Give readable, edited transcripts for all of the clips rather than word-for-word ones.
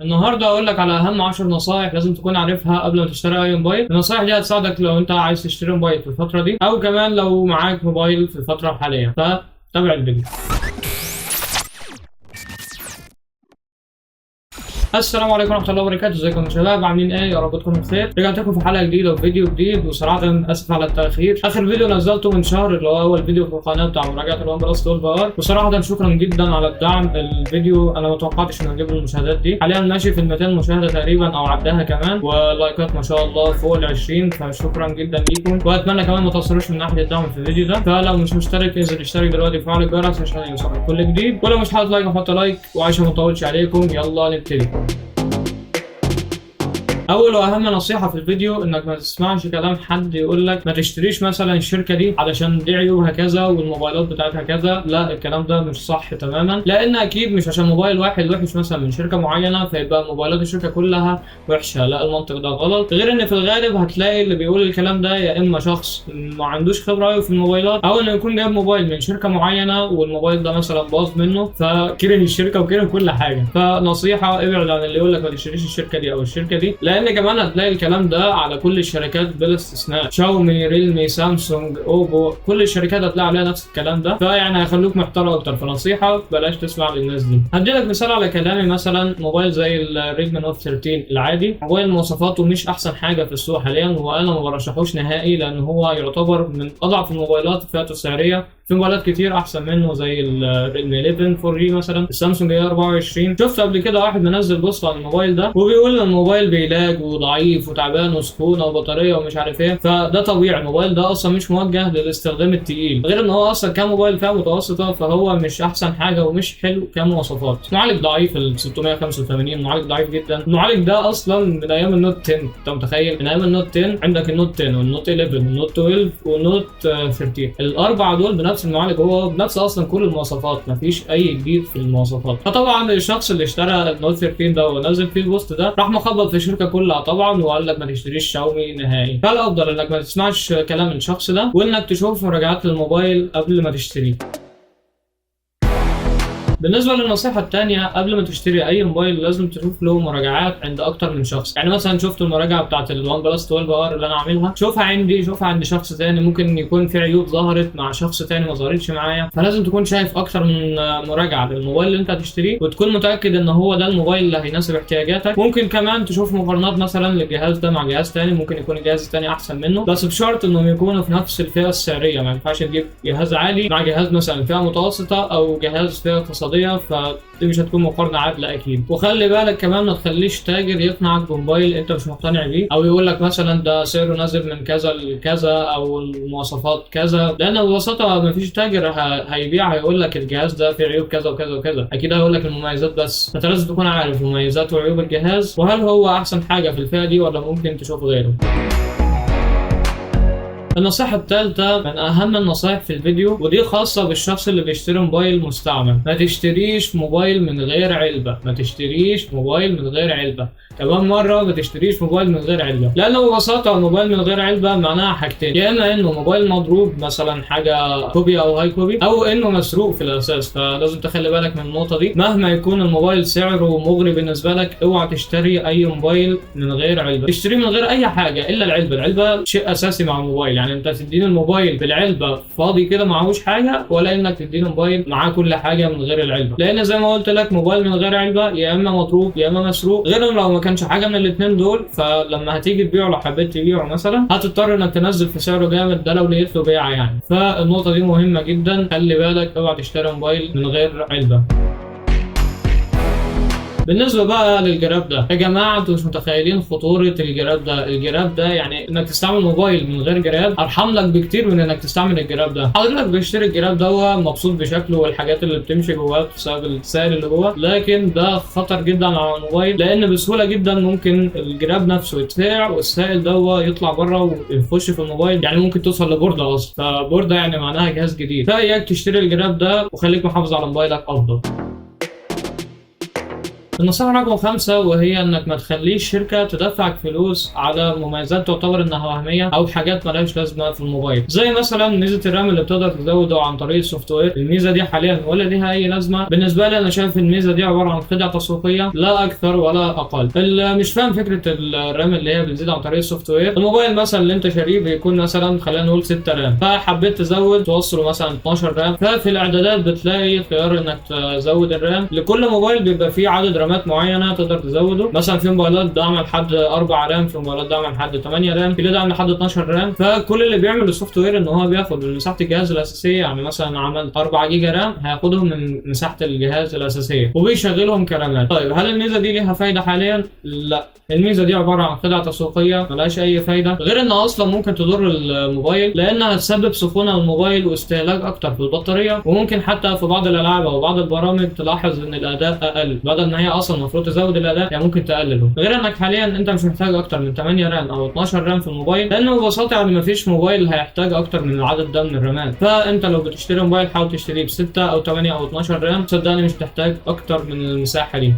النهارده اقول لك على اهم 10 نصائح لازم تكون عارفها قبل ما تشتري اي موبايل. النصائح دي هتساعدك لو انت عايز تشتري موبايل في الفتره دي او كمان لو معاك موبايل في الفتره الحاليه، فتابع الفيديو. السلام عليكم ورحمه الله وبركاته. ازيكم يا شباب؟ عاملين ايه؟ يا رب تكونوا بخير. رجعت لكم في حلقه جديده وفيديو جديد، وصراحه اسف على التاخير. اخر فيديو نزلته من شهر اللي هو اول فيديو في القناه بتاع مراجعه الوان بلس 12 ار، وصراحه شكرا جدا على الدعم. الفيديو انا ما توقعتش انه يجيب المشاهدات دي. حاليا ماشي في ال 200 مشاهده تقريبا او عداها كمان، واللايكات ما شاء الله فوق ال 20، فشكرا جدا ليكم. واتمنى كمان ما تقصروش من ناحيه الدعم في الفيديو ده. فلو مش مشترك انزل اشترك دلوقتي وفعل الجرس عشان يوصلك كل جديد، ولو مش حاطط لايك حط لايك. وعشان ما اطولش عليكم يلا نبتدي. اول واهم نصيحه في الفيديو انك ما تسمعش كلام حد يقول لك ما تشتريش مثلا الشركه دي علشان دي عيوبها كذا والموبايلات بتاعتها كذا. لا، الكلام ده مش صح تماما، لان اكيد مش عشان موبايل واحد وحش مثلا من شركه معينه فيبقى موبايلات الشركه كلها وحشه. لا، المنطق ده غلط. غير ان في الغالب هتلاقي اللي بيقول الكلام ده يا اما شخص ما عندوش خبره قوي في الموبايلات، او انه يكون جايب موبايل من شركه معينه والموبايل ده مثلا باظ منه فكره الشركه وكره كل حاجه. فنصيحه ابعد عن اللي يقول لك ما تشتريش الشركه دي او الشركه دي، لان كمان هتلاقي الكلام ده على كل الشركات بلا استثناء. شاومي، ريلمي، سامسونج، اوبو، كل الشركات هتلاقي عليها نفس الكلام ده. فيعني هيخلوك محتار اكتر. فنصيحه بلاش تسمع للناس دي. هديلك مثال على كلامي. مثلا موبايل زي الريدمي نوت 13 العادي، موبايل مواصفاته مش احسن حاجه في السوق حاليا، وانا ما برشحوش نهائي لان هو يعتبر من اضعف الموبايلات في فئته السعريه. في موبايلات كتير احسن منه زي الريدمي 11 4 جي مثلا، السامسونج اي 24. شفت قبل كده واحد منزل بوست عن الموبايل ده وبيقول ان الموبايل بيلاج وضعيف وتعبان وسخونه وبطاريه ومش عارف ايه. فده طبيعي، الموبايل ده اصلا مش موجه للاستخدام التقيل، غير ان هو اصلا كموبايل فئه متوسطه فهو مش احسن حاجه ومش حلو كمواصفات. معالج ضعيف ال 685، معالج ضعيف جدا. المعالج ده اصلا من ايام النوت 10. انت متخيل؟ من ايام النوت 10 عندك النوت 10 والنوت 11 والنوت 12 والنوت 13، الاربعه دول بنفس المعالج، هو بنفس اصلا كل المواصفات، مفيش اي جديد في المواصفات. فطبعا الشخص اللي اشترى النوت 13 ده ونزل فيه البوست ده راح مخبط في الشركه كلها طبعا، وقال لك ما تشتريش شاومي نهائي. فالافضل انك ما تسمعش كلام الشخص ده، وانك تشوف مراجعات للموبايل قبل ما تشتريه. بالنسبه للنصيحه الثانيه، قبل ما تشتري اي موبايل لازم تشوف له مراجعات عند اكتر من شخص. يعني مثلا شفت المراجعه بتاعت الوان بلس 12 ار اللي انا عاملها، شوفها عندي، شوفها عند شخص ثاني. ممكن يكون في عيوب ظهرت مع شخص ثاني ما ظهرتش معايا، فلازم تكون شايف اكتر من مراجعه للموبايل اللي انت هتشتريه وتكون متاكد ان هو ده الموبايل اللي هيناسب احتياجاتك. ممكن كمان تشوف مقارنات مثلا للجهاز ده مع جهاز ثاني، ممكن يكون الجهاز الثاني احسن منه، بس بشرط انهم يكونوا في نفس الفئه السعريه. ما ينفعش تجيب جهاز عالي مع جهاز مثلا فئه متوسطه او جهاز فئه اقتصاديه، دي مش هتكون مقارنه عادله اكيد. وخلي بالك كمان ما تخليش تاجر يقنعك بموبايل انت مش مقتنع بيه، او يقول لك مثلا ده سعره نازل من كذا لكذا او المواصفات كذا، لان ببساطه ما فيش تاجر هيبيع هيقول لك الجهاز ده فيه عيوب كذا وكذا وكذا. اكيد هيقول لك المميزات بس. انت لازم تكون عارف مميزات وعيوب الجهاز، وهل هو احسن حاجه في الفئه دي ولا ممكن تشوف غيره. النصيحة الثالثة من أهم النصائح في الفيديو، ودي خاصة بالشخص اللي بيشتري موبايل مستعمل. ما تشتريش موبايل من غير علبة. ما تشتريش موبايل من غير علبة. كمان مرة، ما تشتريش موبايل من غير علبة، لأنه ببساطة الموبايل من غير علبة معناها حاجتين: يا إما إنه موبايل مضروب مثلا حاجة كوبي أو هاي كوبي، أو إنه مسروق في الأساس. فلازم تخلي بالك من النقطة دي. مهما يكون الموبايل سعره مغري بالنسبة لك، اوعى تشتري أي موبايل من غير علبة. تشتريه من غير أي حاجة إلا العلبة. العلبة شيء أساسي مع الموبايل. يعني انت تديني الموبايل بالعلبه فاضي كده معهوش حاجه، ولا انك تديني موبايل معاه كل حاجه من غير العلبه، لان زي ما قلت لك موبايل من غير علبه يا اما مضروب يا اما مسروق. غير لو ما كانش حاجه من الاثنين دول، فلما هتيجي تبيعه لو حبيت تبيعه مثلا هتضطر انك تنزل في سعره جامد، ده لو لقيت له بيعه يعني. فالنقطه دي مهمه جدا، خلي بالك اوعى تشتري موبايل من غير علبه. بالنسبه بقى للجراب ده، يا جماعه انتوا مش متخيلين خطوره الجراب ده. الجراب ده يعني انك تستعمل موبايل من غير جراب ارحم لك بكتير من انك تستعمل الجراب ده. حضرتك بتشتري الجراب ده مبسوط بشكله والحاجات اللي بتمشي جواه بسبب السائل اللي جوه، لكن ده خطر جدا على الموبايل، لان بسهوله جدا ممكن الجراب نفسه يتفاع والسائل ده يطلع بره ويخش في الموبايل. يعني ممكن توصل لبورده اصلا، فبورده يعني معناها جهاز جديد. فاياك تشتري الجراب ده وخليك محافظ على موبايلك افضل. النصيحة رقم 5 وهي انك ما تخليش شركة تدفعك فلوس على مميزات تعتبر انها وهمية او حاجات مالهاش لازمة في الموبايل، زي مثلا ميزة الرام اللي بتقدر تزوده عن طريق السوفت وير. الميزة دي حاليا ولا ليها اي لازمة بالنسبة لي. انا شايف الميزة دي عبارة عن خدعة تسويقية لا اكثر ولا اقل. اللي مش فاهم فكرة الرام اللي هي بتزيد عن طريق السوفت وير، الموبايل مثلا اللي انت شاريه بيكون مثلا خلينا نقول 6 رام، فحبيت تزود توصله مثلا 12 رام، ففي الاعدادات بتلاقي خيار انك تزود الرام. لكل موبايل بيبقى فيه عدد رامات معينة تقدر تزوده، مثلا في موبايلات دعم لحد 4 رام، في موبايلات دعم لحد 8 رام، في اللي دعم لحد 12 رام. فكل اللي بيعمل السوفت وير ان هو بياخد من مساحه الجهاز الاساسيه، يعني مثلا عمل 4 جيجا رام هياخدهم من مساحه الجهاز الاساسيه وبيشغلهم كرامات. طيب هل الميزه دي ليها فايده حاليا؟ لا، الميزه دي عباره عن خدعه تسويقيه ملهاش اي فايده، غير انها اصلا ممكن تضر الموبايل لانها تسبب سخونه الموبايل واستهلاك اكتر في البطاريه، وممكن حتى في بعض الالعاب او بعض البرامج تلاحظ ان الاداء اقل بدل ما هي اصلا المفروض تزود الاداء، يعني ممكن تقلله. غير انك حاليا انت مش محتاج اكتر من 8 رام او 12 رام في الموبايل، لانه ببساطه يعني مفيش موبايل هيحتاج اكتر من العدد ده من الرامات. فانت لو بتشتري موبايل حاول تشتريه ب 6 او 8 او 12 رام، صدقني مش تحتاج اكتر من المساحه دي.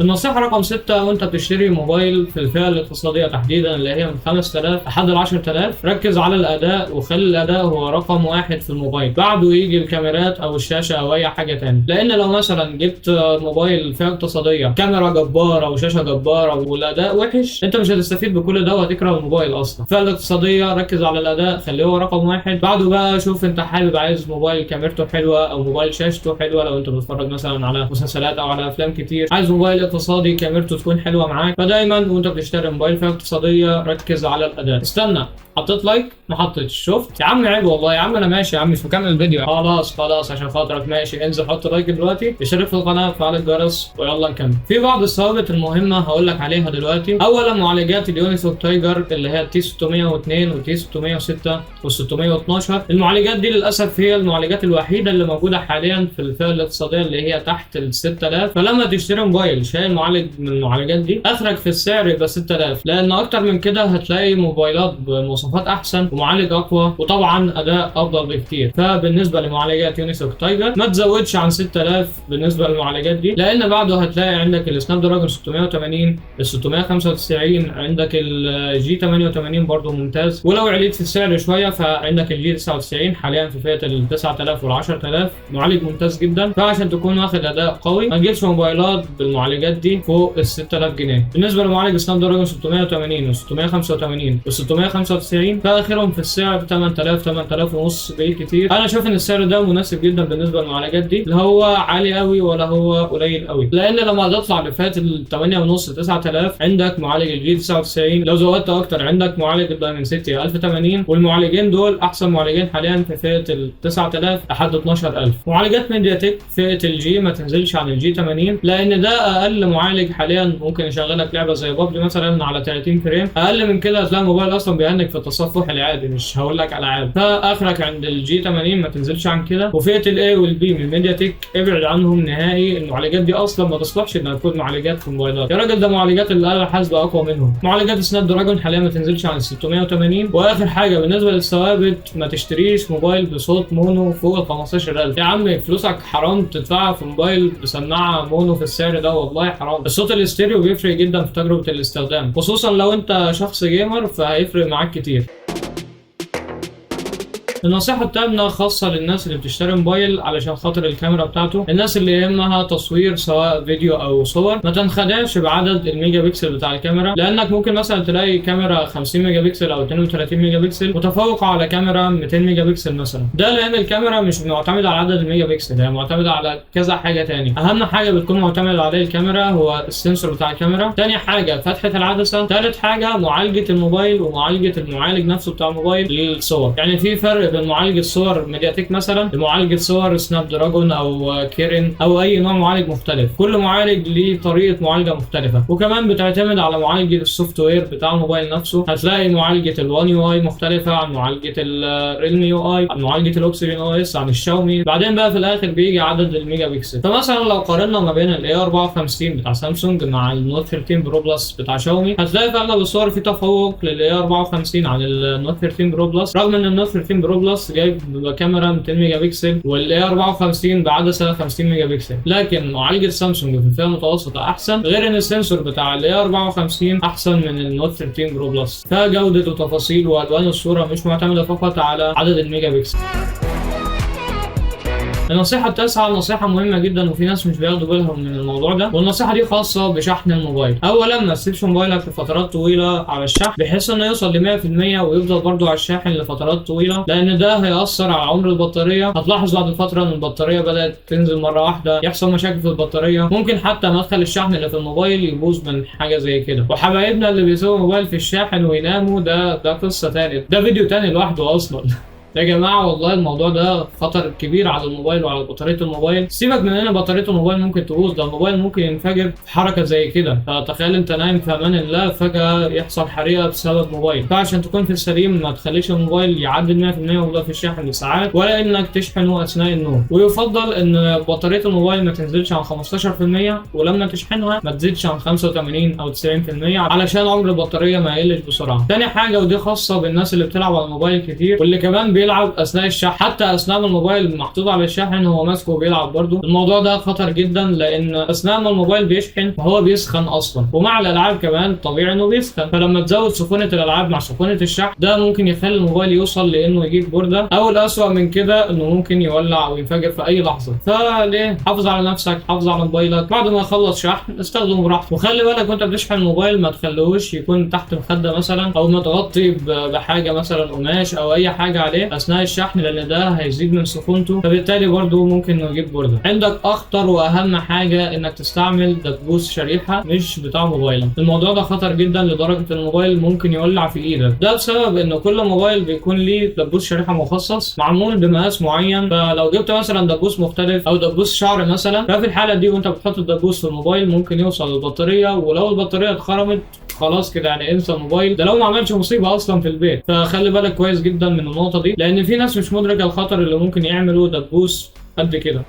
النصيحة رقم 6 وانت بتشتري موبايل في الفئة الاقتصادية تحديدا اللي هي من 5000 لحد 10000، ركز على الأداء وخلي الأداء هو رقم 1 في الموبايل، بعده يجي الكاميرات أو الشاشة أو أي حاجة تاني. لأن لو مثلا جبت موبايل فئة اقتصادية كاميرا جبارة وشاشة جبارة والأداء وحش، أنت مش هتستفيد بكل ده وهتكره الموبايل أصلا. الفئة الاقتصادية ركز على الأداء خليه هو رقم 1، بعده بقى شوف أنت حابب عايز موبايل كاميرته حلوة أو موبايل شاشته حلوة، لو أنت بتتفرج مثلا على مسلسلات أو على أفلام كتير عايز موبايل اقتصادي كاميرته تكون حلوه معاك. فدايما وانت بتشتري موبايل فئه اقتصاديه ركز على الاداء. استنى، حطيت لايك؟ ما حطيتش؟ شفت يا عم، عيب والله يا عم، انا ماشي يا عم مش مكمل الفيديو. خلاص عشان خاطرك ماشي، انزل حط لايك دلوقتي، اشترك في القناه، فعل الجرس، ويلا نكمل. في بعض الثوابت المهمه هقول لك عليها دلوقتي. اولا معالجات اليونيسوك تايجر اللي هي التي 602 والتي 606 وال 612. المعالجات دي للاسف هي المعالجات الوحيده اللي موجوده حاليا في الفئه الاقتصاديه اللي هي تحت ال 6000. فلما تشتري موبايل شايل معالج من المعالجات دي اخرك في السعر يبقى 6000، لان اكتر من كده هتلاقي موبايلات بمواصفات احسن ومعالج اقوى وطبعا اداء افضل بكتير. فبالنسبه لمعالجات يونيسوك تايجر ما تزودش عن 6000 بالنسبه للمعالجات دي، لان بعده هتلاقي عندك السناب دراجون 680 ال 695، عندك الجي 88 برضه ممتاز، ولو عليت في السعر شويه فعندك الجي 99 حاليا في فئه ال 9000 وال 10000، معالج ممتاز جدا. فعشان تكون واخد اداء قوي ما تجيبش موبايلات بالمعالجات دي فوق ال 6000 جنيه. بالنسبه لمعالج سناب دراجون 680 و 685 و 695 فاخرهم في السعر 8000 ونص بالكتير. انا شايف ان السعر ده مناسب جدا بالنسبه للمعالجات دي، لا هو عالي قوي ولا هو قليل قوي، لان لما هتطلع لفئه ال 8 ونص 9000 عندك معالج الجي 99، لو زودت اكتر عندك معالج الدايمن سيتي 1080، والمعالجين دول احسن معالجين حاليا في فئه ال 9000 لحد 12000. معالجات ميديا تك فئه الجي ما تنزلش عن الجي 80، لان ده اقل معالج حاليا ممكن يشغلك لعبه زي بابجي مثلا على 30 فريم. اقل من كده هتلاقي الموبايل اصلا بيهنج في التصفح العادي، مش هقول لك العاب. فاخرك عند الجي 80 ما تنزلش عن كده. وفئه الاي والبي من ميديا تك ابعد عنهم نهائي، المعالجات دي اصلا ما تصلحش انها تكون معالجات في الموبايلات يا راجل، ده معالجات الاله الحاسبه اقوى منهم. معالجات سناب دراجون حاليا ما تنزلش عن 680. واخر حاجه بالنسبه للثوابت، ما تشتريش موبايل بصوت مونو فوق ال 15000. يا عم فلوسك حرام تدفعها في موبايل بسماعه مونو في السعر ده، والله حرام. الصوت الاستيريو بيفرق جدا في تجربه الاستخدام، خصوصا لو انت شخص جيمر فهيفرق معاك كتير. النصيحة التامنة خاصة للناس اللي بتشتري موبايل علشان خاطر الكاميرا بتاعته، الناس اللي يهمها تصوير سواء فيديو أو صور، ما تنخدعش بعدد الميجا بكسل بتاع الكاميرا، لأنك ممكن مثلا تلاقي كاميرا 50 ميجا بكسل أو 32 ميجا بكسل متفوقة على كاميرا 200 ميجا بكسل مثلا. ده لأن الكاميرا مش معتمدة على عدد الميجا بكسل، هي معتمدة على كذا حاجة تاني. أهم حاجة بتكون معتمدة عليه الكاميرا هو السنسور بتاع الكاميرا، تاني حاجة فتحة العدسة، تالت حاجة معالجة الموبايل ومعالجة المعالج نفسه بتاع الموبايل للصور. يعني في فرق بين معالجة صور ميديا تك مثلا لمعالجة صور سناب دراجون او كيرن او اي نوع معالج مختلف، كل معالج ليه طريقة معالجة مختلفة، وكمان بتعتمد على معالجة السوفت وير بتاع الموبايل نفسه. هتلاقي معالجة الوان يو اي مختلفة عن معالجة الريلمي يو اي، عن معالجة الاوكسجين او اس، عن الشاومي. بعدين بقى في الاخر بيجي عدد الميجا بيكسل. فمثلا لو قارنا ما بين الاي 54 بتاع سامسونج مع النوت 13 برو بلس بتاع شاومي، هتلاقي في اغلب الصور في تفوق للاي 54 عن النوت 13 برو بلس، رغم ان النوت 13 برو بلس جايب كاميرا 200 ميجا بكسل، والاي 54 بعدسه 50 ميجا بكسل، لكن معالجه سامسونج في الفئه المتوسطه احسن، غير ان السنسور بتاع الاي 54 احسن من النوت 13 برو بلس، فجوده وتفاصيل والوان الصوره مش معتمده فقط على عدد الميجا بكسل. النصيحة التاسعة نصيحة مهمة جدا وفي ناس مش بياخدوا بالهم من الموضوع ده، والنصيحة دي خاصة بشحن الموبايل. أولا ما تسيبش موبايلك لفترات طويلة على الشحن بحيث إنه يوصل ل 100% ويفضل برضه على الشاحن لفترات طويلة، لأن ده هيأثر على عمر البطارية. هتلاحظ بعد فترة إن البطارية بدأت تنزل مرة واحدة، يحصل مشاكل في البطارية، ممكن حتى مدخل الشحن اللي في الموبايل يبوظ من حاجة زي كده. وحبايبنا اللي بيسيبوا الموبايل في الشاحن ويناموا، ده قصة تانية، ده فيديو تاني لوحده أصلا. يا جماعه والله الموضوع ده خطر كبير على الموبايل وعلى بطاريه الموبايل. سيبك من ان بطاريه الموبايل ممكن تبوظ، ده الموبايل ممكن ينفجر في حركه زي كده. فتخيل انت نايم في امان الله فجاه يحصل حريقه بسبب موبايل. فعشان تكون في السليم ما تخليش الموبايل يعدي 100% ويفضل في الشاحن لساعات، ولا انك تشحنه اثناء النوم. ويفضل ان بطاريه الموبايل ما تنزلش عن 15%، ولما تشحنها ما تزيدش عن 85 او 90% علشان عمر البطاريه ما يقلش بسرعه. تاني حاجه ودي خاصه بالناس اللي بتلعب على الموبايل كتير واللي كمان بيلعب اثناء الشحن، حتى اثناء ما الموبايل محطوط على الشاحن هو ماسكه وبيلعب برضه. الموضوع ده خطر جدا، لان اثناء ما الموبايل بيشحن فهو بيسخن اصلا، ومع الالعاب كمان طبيعي انه بيسخن. فلما تزود سخونه الالعاب مع سخونه الشحن ده ممكن يخلي الموبايل يوصل لانه يجيب بورده، او الاسوأ من كده انه ممكن يولع او ينفجر في اي لحظه. فليه؟ حافظ على نفسك، حافظ على موبايلك، بعد ما يخلص شحن استخدمه براحتك. وخلي بالك وانت بتشحن الموبايل ما تخليهوش يكون تحت المخده مثلا، او متغطي بحاجه مثلا قماش او اي حاجه عليه اثناء الشحن، لان ده هيزيد من سخونته، فبالتالي برضه ممكن يجيب برده. عندك اخطر واهم حاجه انك تستعمل دبوس شريحه مش بتاع موبايلك. الموضوع ده خطر جدا لدرجه الموبايل ممكن يولع في ايدك، ده بسبب ان كل موبايل بيكون ليه دبوس شريحه مخصص معمول بمقاس معين. فلو جبت مثلا دبوس مختلف او دبوس شعر مثلا، ففي الحاله دي وانت بتحط الدبوس في الموبايل ممكن يوصل للبطاريه، ولو البطاريه اتخرمت خلاص كده يعني انسى الموبايل، ده لو ما عملش مصيبه اصلا في البيت. فخلي بالك كويس جدا من النقطه دي، لان في ناس مش مدركه الخطر اللي ممكن يعملوا دبوس قد كده.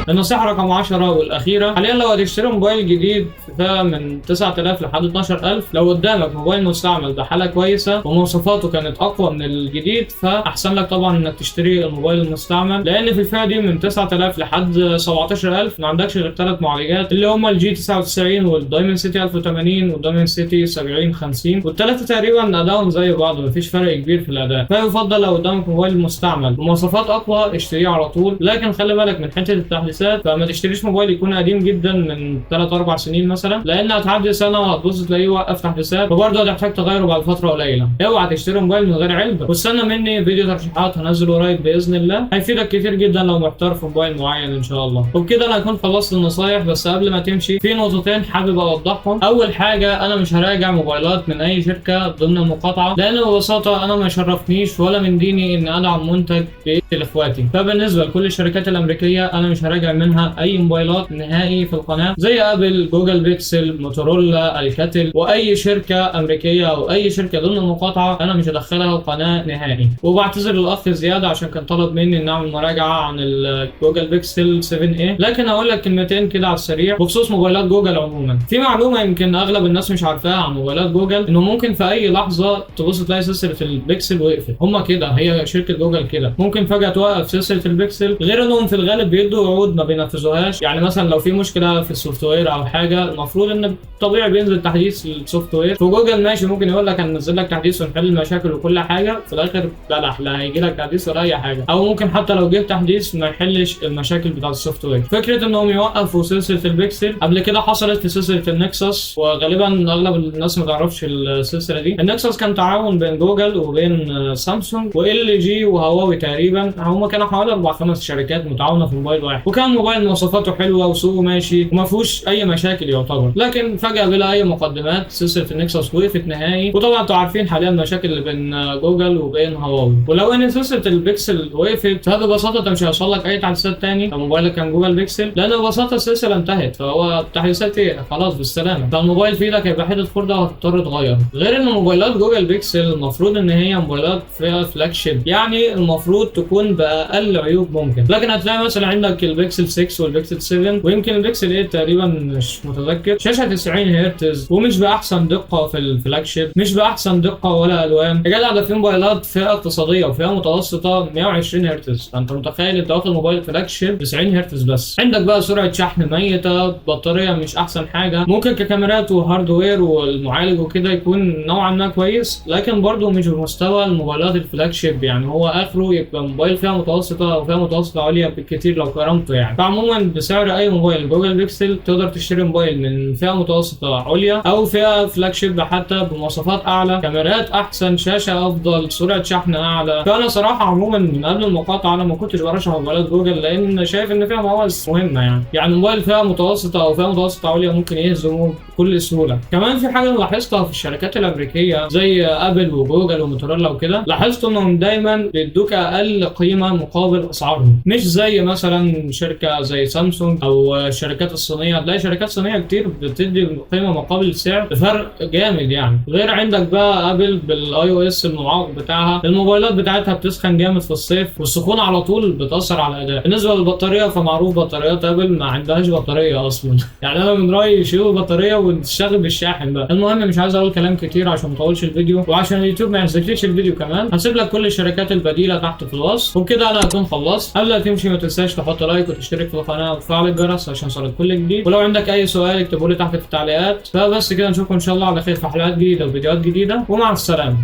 النصيحة رقم 10 والأخيرة، حاليا لو هتشتري موبايل جديد فئة من 9000 لحد 12000، لو قدامك موبايل مستعمل بحالة كويسة ومواصفاته كانت أقوى من الجديد، فأحسن لك طبعا إنك تشتري الموبايل المستعمل، لأن في الفئة دي من 9000 لحد 17000 ما عندكش غير 3 معالجات اللي هما الجي 99 والدايمن سيتي 1080 والدايمن سيتي 7050، والثلاثة تقريبا أدائهم زي بعض مفيش فرق كبير في الأداء. فيفضل لو قدامك موبايل مستعمل بمواصفات أقوى اشتريه على طول، لكن خلي بالك من حتة التحديثات. فما تشتريش موبايل يكون قديم جدا من 3-4 سنين مثلا، لان هتعدي سنه وهتبص تلاقيه وقف تحديثات، وبرضه هتحتاج تغيره بعد فتره قليله. اوعى تشتري موبايل من غير علبه. واستنى مني فيديو ترشيحات هنزله قريب باذن الله، هيفيدك كتير جدا لو محتار في موبايل معين ان شاء الله. وبكده انا هكون خلصت النصايح، بس قبل ما تمشي في نقطتين حابب اوضحهم. اول حاجه، انا مش هراجع موبايلات من اي شركه ضمن المقاطعه، لان ببساطه انا ما يشرفنيش ولا من ديني ان ادعم منتج بيقتل اخواتي. فبالنسبه لكل الشركات الامريكيه انا مش هراجع منها اي موبايلات نهائي في القناه، زي ابل، جوجل بيكسل، موتورولا، الكاتل، واي شركه امريكيه او اي شركه ضمن المقاطعه انا مش هدخلها القناه نهائي. وبعتذر للاخ زياده عشان كان طلب مني ان اعمل مراجعه عن الجوجل بيكسل 7A، لكن هقول لك كلمتين كده على السريع بخصوص موبايلات جوجل عموما. في معلومه يمكن اغلب الناس مش عارفاها عن موبايلات جوجل، انه ممكن في اي لحظه تبص تلاقي سلسله البيكسل وقفت. هما كده، هي شركه جوجل كده، ممكن فجاه توقف سلسله البيكسل، غير انهم في الغالب بيدوا وعود ما بينفذوهاش. يعني مثلا لو في مشكله في السوفت وير او حاجه، المفروض ان طبيعي بينزل تحديث للسوفت وير، فجوجل ماشي ممكن يقول لك هننزل لك تحديث ونحل المشاكل وكل حاجه، في الاخر بلح لا هيجي لك تحديث ولا اي حاجه، او ممكن حتى لو جبت تحديث ما يحلش المشاكل بتاعه السوفت وير. فكره انهم يوقفوا سلسله البيكسل قبل كده حصلت في سلسله النكسس، وغالبا اغلب الناس ما تعرفش السلسله دي. النكسس كان تعاون بين جوجل وبين سامسونج وال جي وهواوي تقريبا، هم كانوا حوالي 4-5 شركات متعاونه في موبايل واحد، وكان موبايل مواصفاته حلوه وسوقه ماشي وما فيهوش اي مشاكل يعتبر. لكن فجاه بلا اي مقدمات سلسله النكسس وقفت نهائي، وطبعا انتوا عارفين حاليا المشاكل اللي بين جوجل وبين هواوي. ولو ان سلسله البيكسل وقفت، هذا ببساطه انت مش هيوصل لك اي تحديثات تاني لو موبايلك كان جوجل بيكسل، لان ببساطه السلسله انتهت، فهو التحديثات ايه خلاص بالسلامه، فالموبايل في ايدك هيبقى حته خرده وهتضطر تغير. غير ان موبايلات جوجل بيكسل المفروض ان هي موبايلات فيها فلاج شيب، يعني المفروض تكون باقل عيوب ممكن. لكن هتلاقي مثلا عندك البيكسل البيكسل 6 والبيكسل 7 ويمكن البيكسل 8 تقريبا، مش متذكر. شاشه 90 هرتز ومش باحسن دقه في الفلاج شيب، مش باحسن دقه ولا الوان. يا جدع ده في موبايلات فئه اقتصاديه وفئه متوسطه 120 هرتز، فانت متخيل انت واخد موبايل فلاج شيب 90 هرتز بس. عندك بقى سرعه شحن ميته، بطاريه مش احسن حاجه، ممكن ككاميرات وهاردوير والمعالج وكده يكون نوعا ما كويس، لكن برضه مش بمستوى الموبايلات الفلاج شيب. يعني هو اخره يبقى موبايل فئه متوسطه او فئه متوسطه عليا بالكتير لو قارنته يعني. فعموما بسعر اي موبايل جوجل بيكسل تقدر تشتري موبايل من فئه متوسطه عليا او فئه فلاج شيب حتى بمواصفات اعلى، كاميرات احسن، شاشه افضل، سرعه شحن اعلى. فانا صراحه عموما من قبل المقاطعه انا ما كنتش برشح موبايلات جوجل لان شايف ان فيها مواز مهمه يعني موبايل فئه متوسطه او فئه متوسطه عليا ممكن يهزمه بكل سهوله. كمان في حاجه لاحظتها في الشركات الامريكيه زي ابل وجوجل وموتورولا وكده، لاحظت انهم دايما بيدوك اقل قيمه مقابل اسعارهم، مش زي مثلا شركه زي سامسونج او الشركات الصينيه. هتلاقي شركات صينيه كتير بتدي قيمه مقابل سعر بفرق جامد يعني. غير عندك بقى ابل بالاي او اس المعاق بتاعها، الموبايلات بتاعتها بتسخن جامد في الصيف والسخونه على طول بتاثر على الاداء. بالنسبه للبطاريه فمعروف بطاريات ابل ما عندهاش بطاريه اصلا يعني انا من رايي يشيلوا البطاريه وتشتغل بالشاحن بقى. المهم مش عايز اقول كلام كتير عشان ما اطولش الفيديو وعشان اليوتيوب ما يحذفليش الفيديو كمان. هسيب لك كل الشركات البديله تحت في الوصف، وبكده انا هكون خلصت. قبل ما تمشي ما تنساش تحط لايك وتشترك في القناه وتفعل الجرس عشان يوصلك كل جديد، ولو عندك اي سؤال اكتبه لي تحت في التعليقات. فبس كده نشوفكم ان شاء الله على خير في حلقات جديده وفيديوهات جديده، ومع السلامه.